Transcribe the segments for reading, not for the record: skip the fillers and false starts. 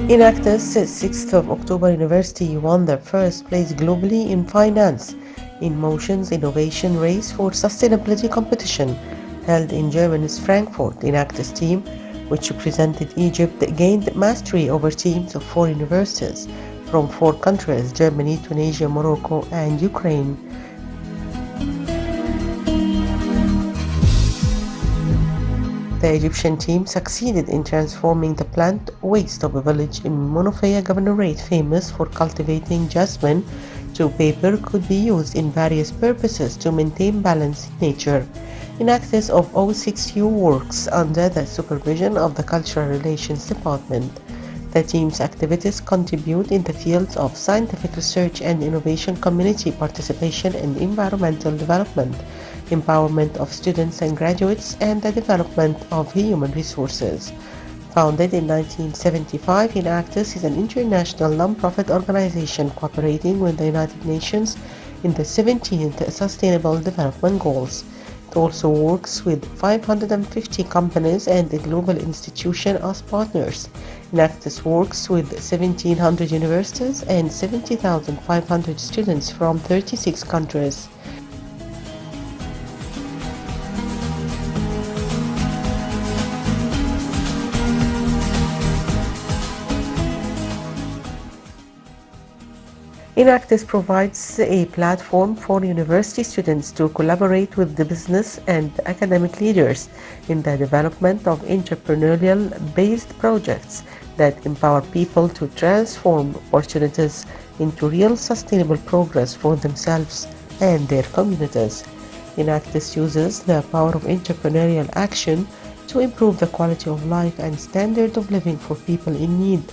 Inactus 6th of October University won their first place globally in finance in Motion's Innovation Race for Sustainability competition held in Germany's Frankfurt. Inactus team, which represented Egypt, gained mastery over teams of 4 universities from 4 countries: Germany, Tunisia, Morocco, and Ukraine. The Egyptian team succeeded in transforming the plant waste of a village in Monofia Governorate, famous for cultivating jasmine, to paper could be used in various purposes to maintain balance in nature. Inactus of O6U works under the supervision of the Cultural Relations Department. The team's activities contribute in the fields of scientific research and innovation, community participation and environmental development, empowerment of students and graduates, and the development of human resources. Founded in 1975, Inactus is an international non-profit organization cooperating with the United Nations in the 17th Sustainable Development Goals. It also works with 550 companies and a global institution as partners. Inactus works with 1,700 universities and 70,500 students from 36 countries. Inactus provides a platform for university students to collaborate with the business and academic leaders in the development of entrepreneurial-based projects that empower people to transform opportunities into real sustainable progress for themselves and their communities. Inactus uses the power of entrepreneurial action to improve the quality of life and standard of living for people in need.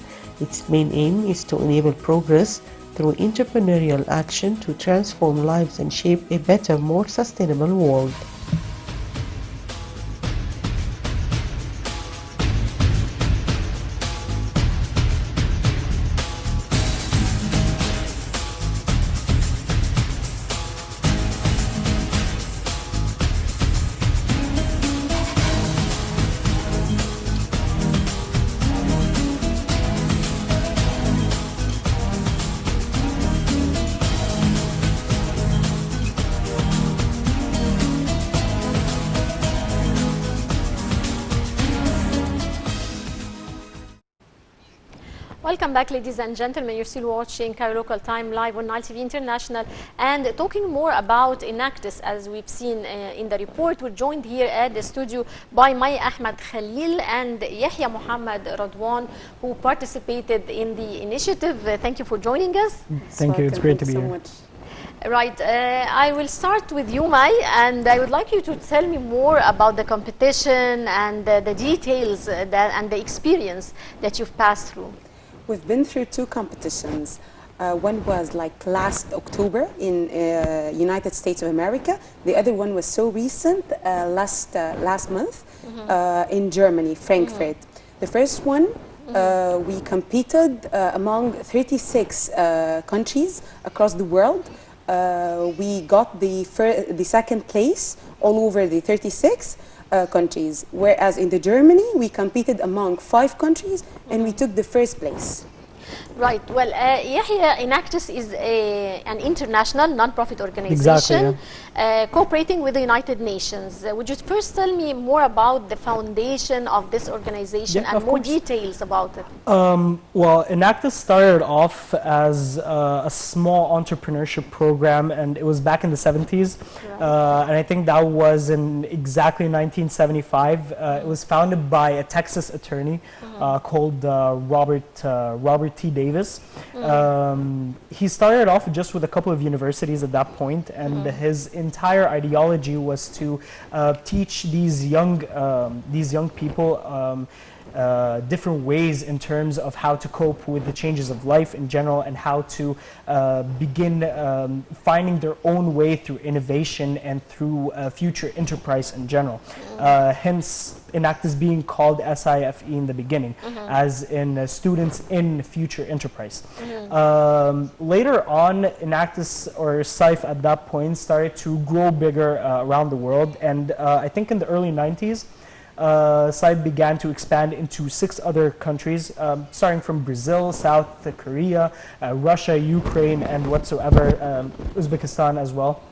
Its main aim is to enable progress through entrepreneurial action to transform lives and shape a better, more sustainable world. Welcome back, ladies and gentlemen. You're still watching Cairo Local Time live on Nile TV International, and talking more about Inactus. As we've seen in the report, we're joined here at the studio by my Ahmed, Khalil, and Yehya Mohamed, Radwan, who participated in the initiative. Thank you for joining us. Thank you. It's great to be here. Right, I will start with you, Mai, and I would like you to tell me more about the competition and the details and the experience that you've passed through. We've been through 2 competitions. One was like last October in United States of America. The other one was so recent, last month, in Germany, Frankfurt. The first one, we competed among 36 countries across the world. We got the second place all over the 36 countries, whereas in the Germany we competed among 5 countries and we took the first place. Right. Well, Yehya, Inactus is an international non-profit organization. Exactly, yeah. Cooperating with the United Nations. Would you first tell me more about the foundation of this organization and more details about it? Well, Inactus started off as a small entrepreneurship program, and it was back in the 70s. Right. And I think that was in exactly 1975. It was founded by a Texas attorney called Robert T. Davis. He started off just with a couple of universities at that point, and his entire ideology was to teach these young people different ways in terms of how to cope with the changes of life in general, and how to begin finding their own way through innovation and through future enterprise in general. Hence, Inactus being called SIFE in the beginning, as in students in future enterprise. Later on, Inactus, or SIFE at that point, started to grow bigger around the world, and I think in the early 90s, SAIF began to expand into 6 other countries, starting from Brazil, South Korea, Russia, Ukraine, and whatsoever, Uzbekistan as well.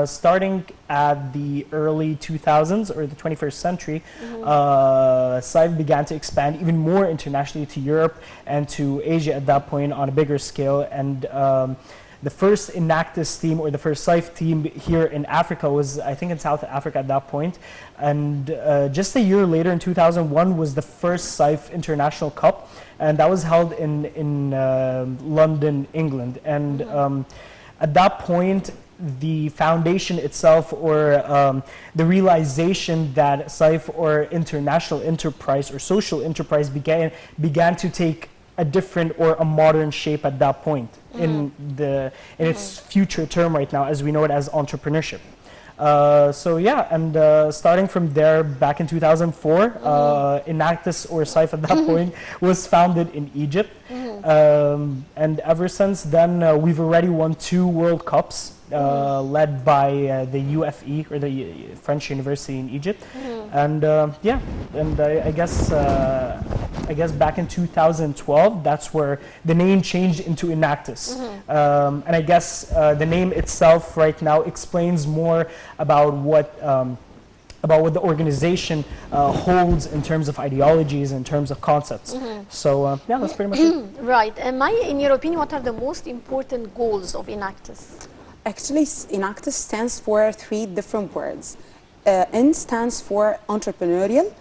Starting at the early 2000s or the 21st century, SAIF began to expand even more internationally to Europe and to Asia at that point on a bigger scale. And the first Enactus team, or the first SAIF team here in Africa, was, I think, in South Africa at that point. And just a year later, in 2001, was the first SAIF International Cup, and that was held in London, England. And at that point, the foundation itself, or the realization that SAIF, or international enterprise or social enterprise, began to take a different or a modern shape at that point in its future term right now, as we know it as entrepreneurship. So yeah, and starting from there, back in 2004, Enactus, or SAIF at that point, was founded in Egypt. And ever since then, we've already won 2 World Cups, led by the UFE, or the French University in Egypt. And yeah, and I guess back in 2012, that's where the name changed into Enactus. And I guess the name itself right now explains more about what the organization holds in terms of ideologies, in terms of concepts. So yeah, that's pretty much it. Right. And Maya, in your opinion, what are the most important goals of Enactus? Actually, Enactus stands for 3 different words. N stands for entrepreneurial,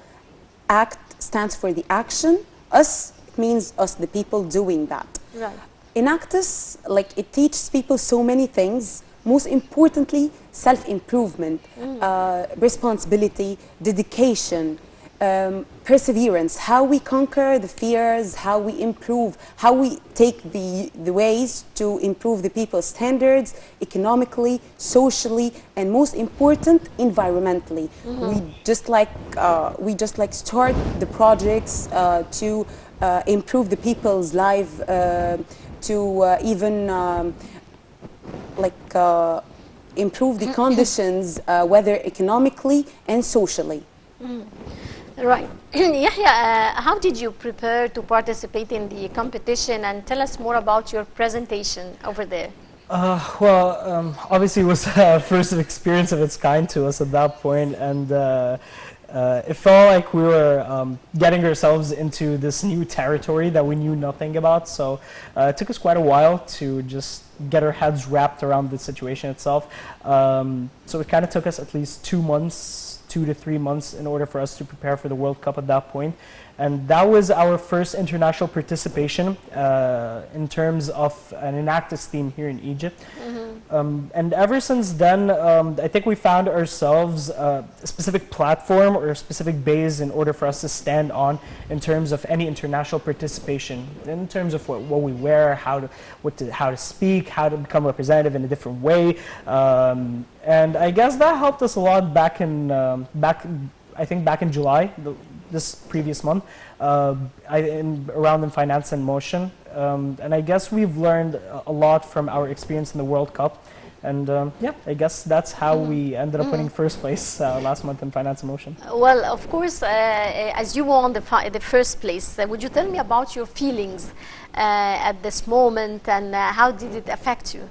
ACT stands for the action, us, it means us, the people doing that. Right. Enactus, like, it teaches people so many things, most importantly, self-improvement, responsibility, dedication, perseverance, how we conquer the fears, how we improve, how we take the ways to improve the people's standards economically, socially, and most important, environmentally. We just like start the projects to improve the people's life, to even improve the conditions, whether economically and socially. Right. Yehya, how did you prepare to participate in the competition, and tell us more about your presentation over there? Well, obviously it was a first experience of its kind to us at that point, and it felt like we were getting ourselves into this new territory that we knew nothing about. So it took us quite a while to just get our heads wrapped around the situation itself. So it kind of took us at least 2 to 3 months in order for us to prepare for the World Cup at that point. And that was our first international participation in terms of an Enactus theme here in Egypt. And ever since then, I think we found ourselves a specific platform or a specific base in order for us to stand on in terms of any international participation, in terms of what we wear, how to speak, how to become representative in a different way. And I guess that helped us a lot back in July, this previous month, around in Finance in Motion. And I guess we've learned a lot from our experience in the World Cup. And yeah, I guess that's how we ended up winning first place last month in Finance in Motion. Well, of course, as you won the first place, would you tell me about your feelings at this moment, and how did it affect you?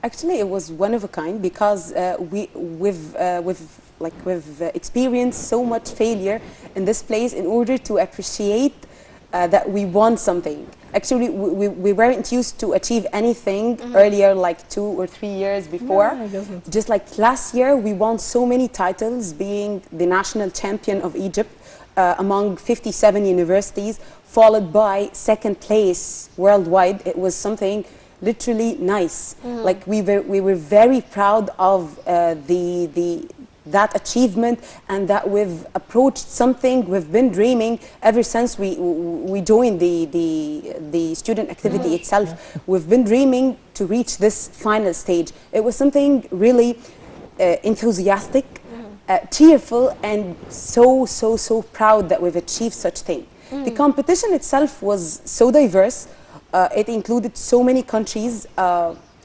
Actually, it was one of a kind, because we've experienced so much failure in this place in order to appreciate that we won something. Actually, we weren't used to achieve anything earlier, like 2 or 3 years before. Yeah, just like last year, we won so many titles, being the national champion of Egypt among 57 universities, followed by 2nd place worldwide. It was something literally nice. Like, we were very proud of that achievement, and that we've approached something we've been dreaming ever since we joined the student activity itself. We've been dreaming to reach this final stage. It was something really enthusiastic, cheerful, and so proud that we've achieved such thing. The competition itself was so diverse. It included so many countries.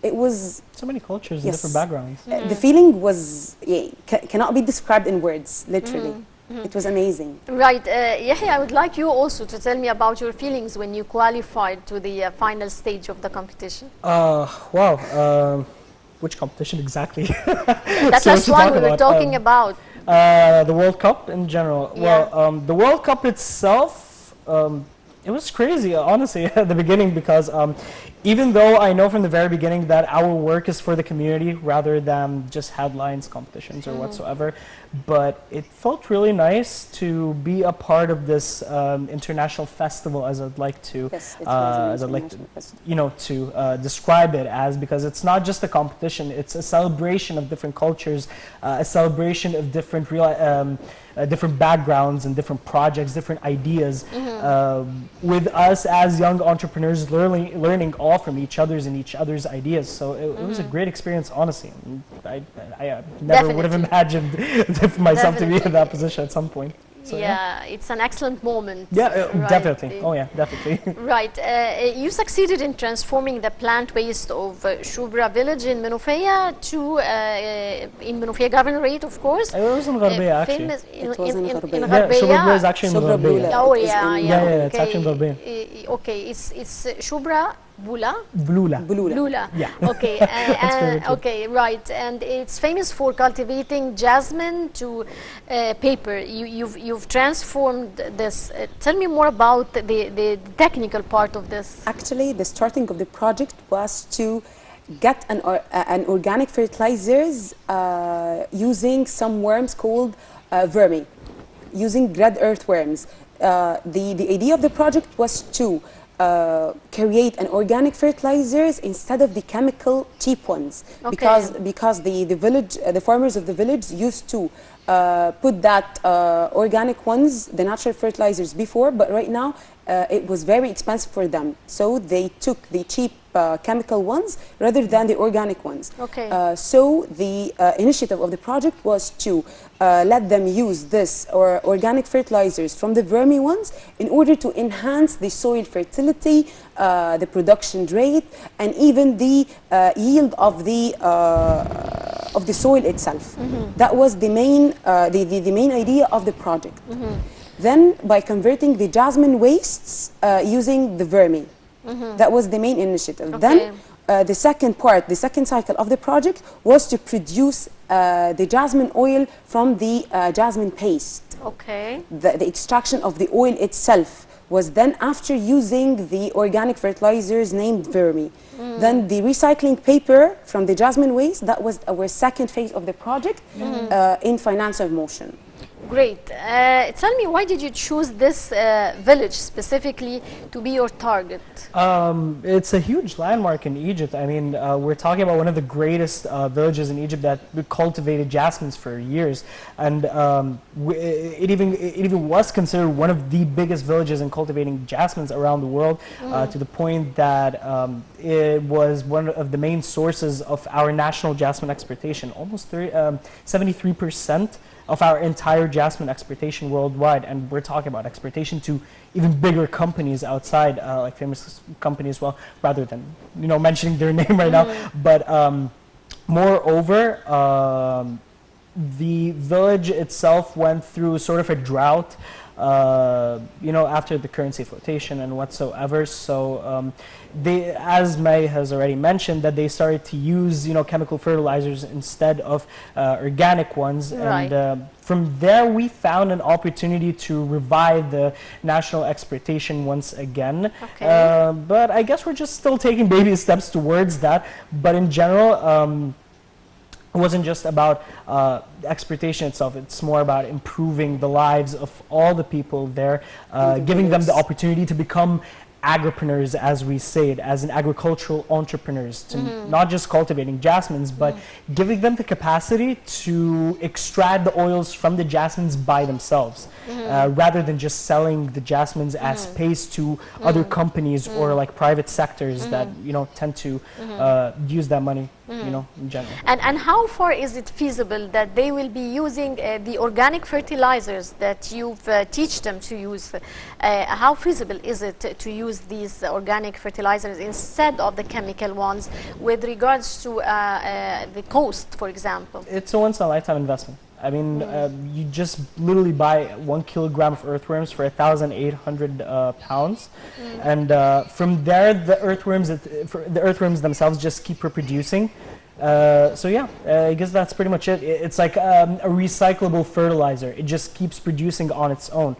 It was so many cultures and different backgrounds. The feeling was cannot be described in words, literally. It was amazing. Right. Yehya, I would like you also to tell me about your feelings when you qualified to the final stage of the competition. Wow. Which competition exactly? That last one we were talking about. The World Cup in general. Yeah. Well, the World Cup itself, it was crazy, honestly, at the beginning, because even though I know from the very beginning that our work is for the community rather than just headlines, competitions, or whatsoever, but it felt really nice to be a part of this international festival, as I'd like to, Yes, it was an international festival. to describe it as, because it's not just a competition; it's a celebration of different cultures, a celebration of different different backgrounds and different projects, different ideas, with us as young entrepreneurs learning all from each other's ideas. So it was a great experience, honestly. I never would have imagined myself to be in that position at some point. So, yeah, it's an excellent moment. Yeah, right? definitely. Oh yeah, definitely. Right. You succeeded in transforming the plant waste of Shubra village in Menofia to in Menofia governorate, of course. It was in Gharbia, actually. It was in Gharbia. Yeah, Shubra is actually in Shubra Gharbia. Blula. Oh It is yeah, in- Yeah, it's actually in Gharbia. Okay, it's Shubra Bula. Blula. Blula. Lula. Yeah. Okay. very true. Okay. Right. And it's famous for cultivating jasmine to paper. You've transformed this. Tell me more about the technical part of this. Actually, the starting of the project was to get an organic fertilizers using some worms called vermi, using red earthworms. The idea of the project was to create an organic fertilizers instead of the chemical cheap ones, because the farmers of the village used to put that organic ones, the natural fertilizers before, but right now it was very expensive for them, so they took the cheap chemical ones rather than the organic ones. Okay. So the initiative of the project was to let them use this or organic fertilizers from the vermi ones in order to enhance the soil fertility, the production rate, and even the yield of the soil itself. That was the main idea of the project. Then, by converting the jasmine wastes using the vermi, that was the main initiative. Okay. Then, the second cycle of the project was to produce the jasmine oil from the jasmine paste. Okay. The extraction of the oil itself was then after using the organic fertilizers named vermi. Then the recycling paper from the jasmine waste, that was our second phase of the project in financial motion. Great. Tell me, why did you choose this village specifically to be your target? It's a huge landmark in Egypt. I mean, we're talking about one of the greatest villages in Egypt that cultivated jasmines for years, and it even was considered one of the biggest villages in cultivating jasmines around the world, to the point that it was one of the main sources of our national jasmine exportation. Almost 73% of our entire jasmine exportation worldwide, and we're talking about exportation to even bigger companies outside, like famous companies, well, rather than mentioning their name right now. But moreover, the village itself went through sort of a drought, after the currency flotation and whatsoever. So they, as May has already mentioned, that they started to use chemical fertilizers instead of organic ones. Right. And from there we found an opportunity to revive the national exportation once again. Okay. But I guess we're just still taking baby steps towards that. But in general, it wasn't just about exportation itself. It's more about improving the lives of all the people there, giving them the opportunity to become agripreneurs, as we say it, as an agricultural entrepreneurs, to not just cultivating jasmines, but giving them the capacity to extract the oils from the jasmines by themselves, rather than just selling the jasmines as paste to other companies or like private sectors that tend to use that money, in general. And how far is it feasible that they will be using the organic fertilizers that you've teach them to use? How feasible is it to use these organic fertilizers instead of the chemical ones with regards to the cost, for example? It's a once-in-a-lifetime investment. I mean, you just literally buy 1 kilogram of earthworms for 1,800 pounds, and from there the earthworms themselves just keep reproducing. So yeah, I guess that's pretty much it. It's like a recyclable fertilizer. It just keeps producing on its own,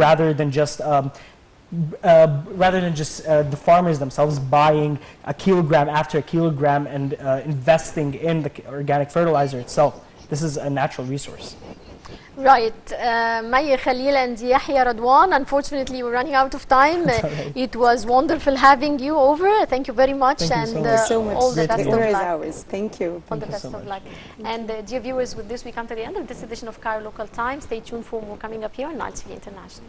rather than just the farmers themselves buying a kilogram after a kilogram and investing in the organic fertilizer itself. This is a natural resource. Right. May, Khalil and Yehya, Radwan, unfortunately we're running out of time. It was wonderful having you over. Thank you very much. Thank you and so much. All the Great best to of The honor is luck. ours. Thank you. All the best so of much. luck. And dear viewers, with this we come to the end of this edition of Cairo Local Time. Stay tuned for more coming up here on Nile TV International.